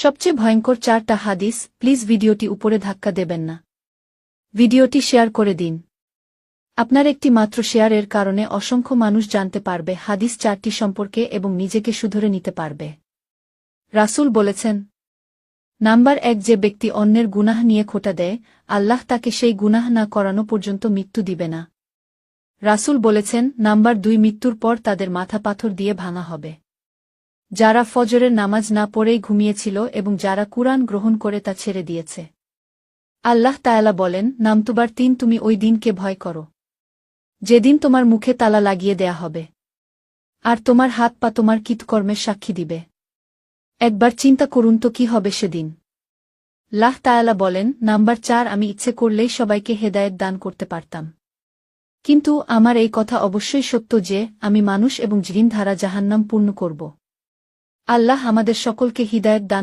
সবচেয়ে ভয়ঙ্কর 4টা হাদিস। প্লিজ ভিডিওটি উপরে ধাক্কা দেবেন না। ভিডিওটি শেয়ার করে দিন। আপনার একটি মাত্র শেয়ারের কারণে অসংখ্য মানুষ জানতে পারবে হাদিস 4টি সম্পর্কে এবং নিজেকে শুধরে নিতে পারবে। রাসূল বলেছেন, নাম্বার 1, যে ব্যক্তি অন্যের গুনাহ নিয়ে খোঁটা দেয়, আল্লাহ তাকে সেই গুনাহ না করানো পর্যন্ত মৃত্যু দিবে না। রাসূল বলেছেন, নাম্বার 2, মৃত্যুর পর তাদের মাথা পাথর দিয়ে ভাঙা হবে। যারা ফজরের নামাজ না পড়েই ঘুমিয়েছিল এবং যারা কুরআন গ্রহণ করে তা ছেড়ে দিয়েছে। আল্লাহ তাআলা বলেন, নাম্বার 3, তুমি ওই দিনকে ভয় করো যেদিন তোমার মুখে তালা লাগিয়ে দেয়া হবে আর তোমার হাত পা তোমার কৃতকর্মের সাক্ষী দিবে। একবার চিন্তা করুন তো কি হবে সেদিন। আল্লাহ তাআলা বলেন, নাম্বার 4, আমি ইচ্ছে করলেই সবাইকে হেদায়েত দান করতে পারতাম, কিন্তু আমার এই কথা অবশ্যই সত্য যে আমি মানুষ এবং জিন দ্বারা জাহান্নাম পূর্ণ করব। আল্লাহ আমাদের সকলকে হিদায়াত দান